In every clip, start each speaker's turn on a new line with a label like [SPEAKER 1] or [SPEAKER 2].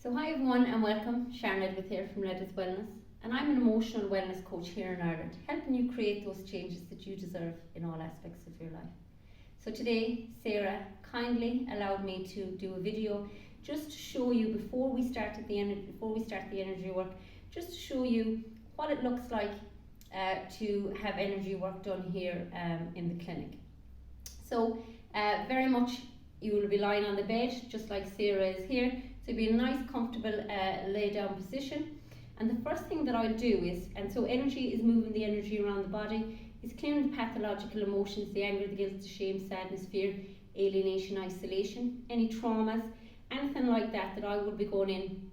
[SPEAKER 1] So hi everyone and welcome, Sharon Edwards here from Edwards Wellness, and I'm an emotional wellness coach here in Ireland, helping you create those changes that you deserve in all aspects of your life. So today, Sarah kindly allowed me to do a video just to show you before we start the energy work, just to show you what it looks like to have energy work done here in the clinic. So very much you will be lying on the bed just like Sarah is here. So be a nice comfortable lay down position, and the first thing that I'll do is, and so energy is moving the energy around the body, is clearing the pathological emotions, the anger, the guilt, the shame, sadness, fear, alienation, isolation, any traumas, anything like that I will be going in,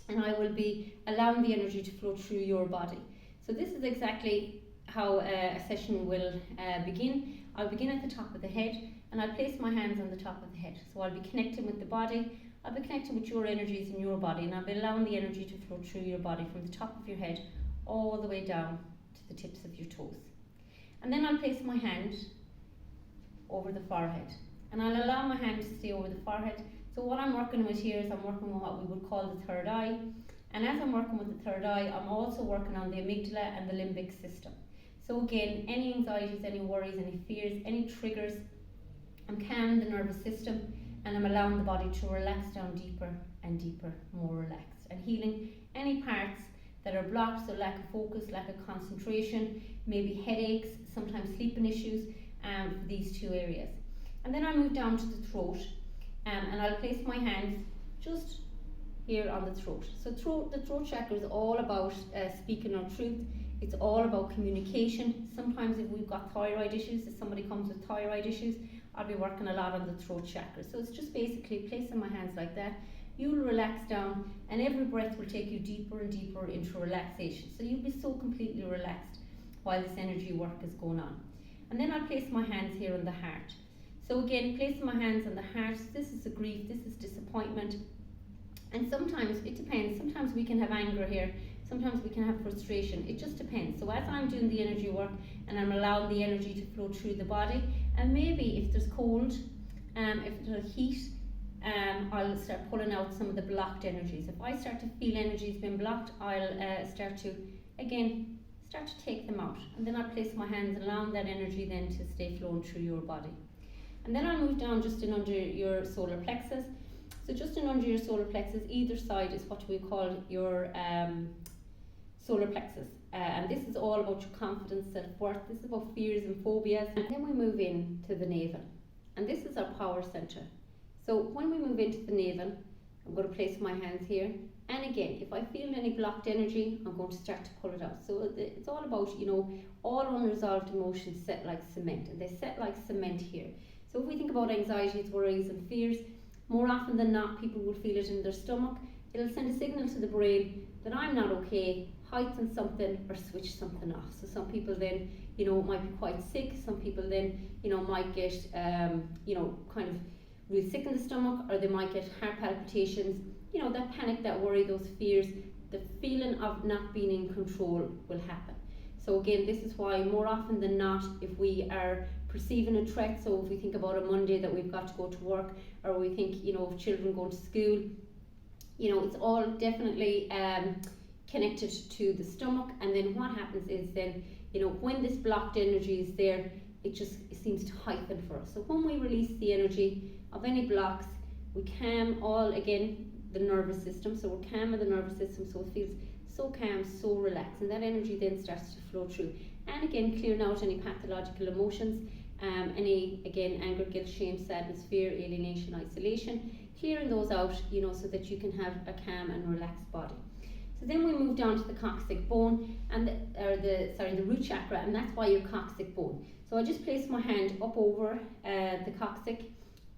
[SPEAKER 1] and I will be allowing the energy to flow through your body. So this is exactly how a session will begin. I'll begin at the top of the head, and I'll place my hands on the top of the head. So I'll be connecting with the body, I'll be connecting with your energies in your body, and I'll be allowing the energy to flow through your body from the top of your head all the way down to the tips of your toes. And then I'll place my hand over the forehead, and I'll allow my hand to stay over the forehead. So what I'm working with here is I'm working with what we would call the third eye, and as I'm working with the third eye, I'm also working on the amygdala and the limbic system. So again, any anxieties, any worries, any fears, any triggers, I'm calming the nervous system, and I'm allowing the body to relax down deeper and deeper, more relaxed, and healing any parts that are blocked, so lack of focus, lack of concentration, maybe headaches, sometimes sleeping issues, for these two areas. And then I move down to the throat, and I'll place my hands just here on the throat. So the throat chakra is all about speaking our truth. It's all about communication. Sometimes if we've got thyroid issues, if somebody comes with thyroid issues, I'll be working a lot on the throat chakra. So it's just basically placing my hands like that. You'll relax down, and every breath will take you deeper and deeper into relaxation. So you'll be so completely relaxed while this energy work is going on. And then I'll place my hands here on the heart. So again, placing my hands on the heart, this is the grief, this is disappointment. And sometimes, it depends, sometimes we can have anger here, sometimes we can have frustration, it just depends. So as I'm doing the energy work and I'm allowing the energy to flow through the body, and maybe if there's cold, if there's heat, I'll start pulling out some of the blocked energies. If I start to feel energies being blocked, I'll start to take them out. And then I'll place my hands, allowing that energy then to stay flowing through your body. And then I'll move down just in under your solar plexus. So just in under your solar plexus, either side is what we call your solar plexus. And this is all about your confidence, self-worth. This is about fears and phobias. And then we move in to the navel. And this is our power center. So when we move into the navel, I'm going to place my hands here. And again, if I feel any blocked energy, I'm going to start to pull it out. So it's all about, all unresolved emotions set like cement. And they set like cement here. So if we think about anxieties, worries and fears, more often than not, people will feel it in their stomach. It'll send a signal to the brain that I'm not okay, heighten something or switch something off. So some people then, might be quite sick. Some people then, might get, kind of real sick in the stomach, or they might get heart palpitations. That panic, that worry, those fears, the feeling of not being in control will happen. So again, this is why more often than not, if we are perceiving a threat, so if we think about a Monday that we've got to go to work, or we think, of children going to school, it's all definitely connected to the stomach. And then what happens is then, when this blocked energy is there, it seems to heighten for us. So when we release the energy of any blocks, we calm the nervous system. So we're calming the nervous system, so it feels so calm, so relaxed, and that energy then starts to flow through. And again, clearing out any pathological emotions, any, again, anger, guilt, shame, sadness, fear, alienation, isolation, clearing those out, so that you can have a calm and relaxed body. So then we move down to the coccyx bone, and the root chakra, and that's why your coccyx bone. So I just place my hand up over the coccyx,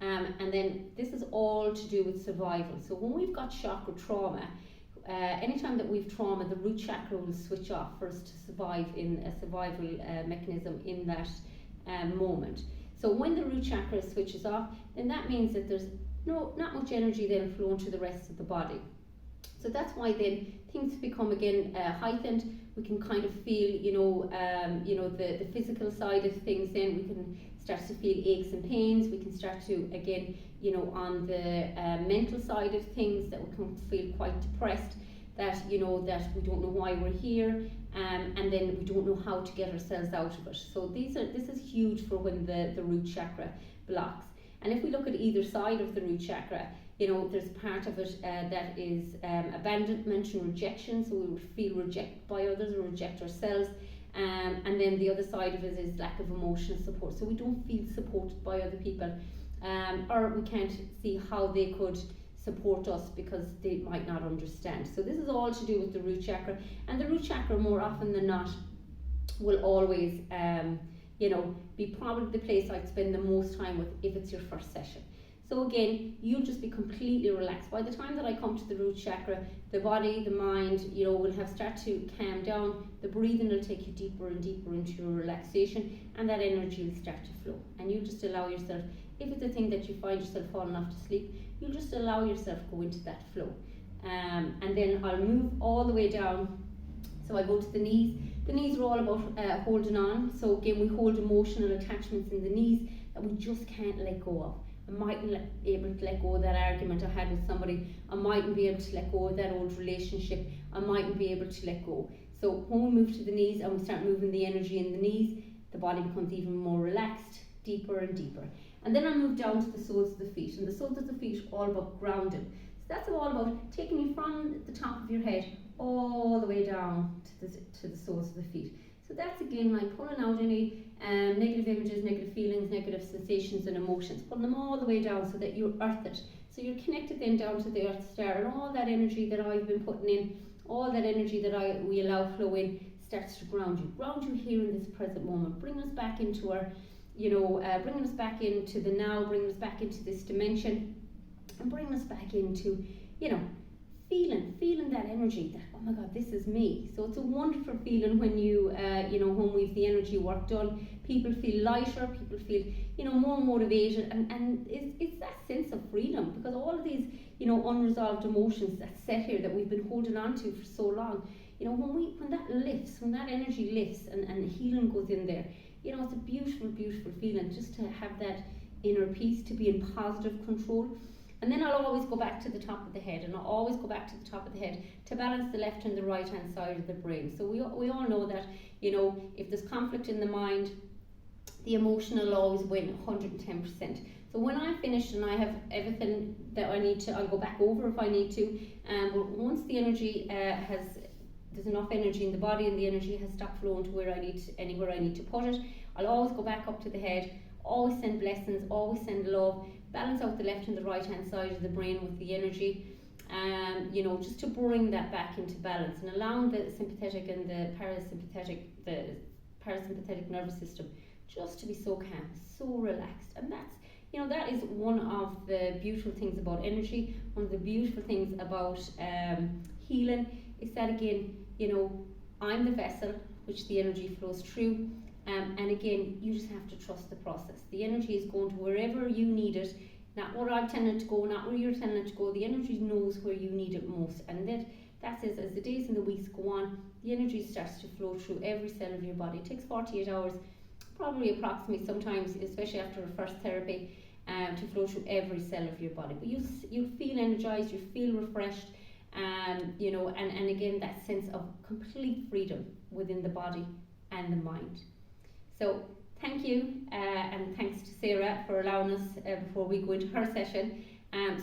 [SPEAKER 1] and then this is all to do with survival. So when we've got shock or trauma, anytime that we've trauma, the root chakra will switch off for us to survive in a survival mechanism in that moment. So when the root chakra switches off, then that means that there's not much energy then flowing to the rest of the body. So that's why then things become again heightened. We can kind of feel, the physical side of things. Then we can start to feel aches and pains. We can start to, again, you know, on the mental side of things, that we can feel quite depressed, that, you know, that we don't know why we're here, and then we don't know how to get ourselves out of it. So this is huge for when the root chakra blocks. And if we look at either side of the root chakra, you know, there's part of it that is abandonment and rejection, so we would feel rejected by others or reject ourselves. And then the other side of it is lack of emotional support, so we don't feel supported by other people, or we can't see how they could support us because they might not understand. So this is all to do with the root chakra, and the root chakra, more often than not, will always you know, be probably the place I'd spend the most time with if it's your first session. So again, you'll just be completely relaxed. By the time that I come to the root chakra, the body, the mind, you know, will have start to calm down. The breathing will take you deeper and deeper into your relaxation, and that energy will start to flow. And you just allow yourself, if it's a thing that you find yourself falling off to sleep, you'll just allow yourself go into that flow. And then I'll move all the way down. So I go to the knees. The knees are all about holding on. So again, we hold emotional attachments in the knees that we just can't let go of. I mightn't be able to let go of that argument I had with somebody. I mightn't be able to let go of that old relationship. I mightn't be able to let go. So when we move to the knees and we start moving the energy in the knees, the body becomes even more relaxed, deeper and deeper. And then I move down to the soles of the feet. And the soles of the feet are all about grounding. So that's all about taking you from the top of your head all the way down to the soles of the feet. So that's again like pulling out any negative images, negative feelings, negative sensations and emotions, pulling them all the way down so that you're earthed. So you're connected then down to the earth star, and all that energy that I've been putting in, all that energy that we allow flow in, starts to ground you here in this present moment, bring us back into our, you know, bringing us back into the now, bringing us back into this dimension, and bringing us back into, you know, feeling that energy, that, oh my God, this is me. So it's a wonderful feeling when you, you know, when we've the energy work done. People feel lighter, people feel, you know, more motivated, and it's that sense of freedom, because all of these, you know, unresolved emotions that's set here that we've been holding on to for so long, you know, when that lifts, when that energy lifts and healing goes in there, you know, it's a beautiful, beautiful feeling just to have that inner peace, to be in positive control. And then I'll always go back to the top of the head, and I'll always go back to the top of the head to balance the left and the right hand side of the brain. So we all know that, you know, if there's conflict in the mind, the emotional will always win 110%. So when I'm finished and I have everything that I need to, I'll go back over if I need to. Once the energy there's enough energy in the body and the energy has stopped flowing to anywhere I need to put it, I'll always go back up to the head, always send blessings, always send love, balance out the left and the right hand side of the brain with the energy, you know, just to bring that back into balance, and allowing the sympathetic and the parasympathetic nervous system just to be so calm, so relaxed. And that's, you know, that is one of the beautiful things about energy, one of the beautiful things about healing, is that again, you know, I'm the vessel which the energy flows through. And again, you just have to trust the process. The energy is going to wherever you need it, not where I'm telling it to go, not where you're telling it to go. The energy knows where you need it most, and that's as the days and the weeks go on, the energy starts to flow through every cell of your body. It takes 48 hours, probably approximately, sometimes, especially after a first therapy, to flow through every cell of your body. But you feel energized, you feel refreshed, you know, and again, that sense of complete freedom within the body and the mind. So thank you, and thanks to Sarah for allowing us before we go into her session.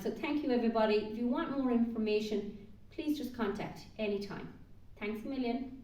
[SPEAKER 1] So thank you everybody. If you want more information, please just contact anytime. Thanks a million.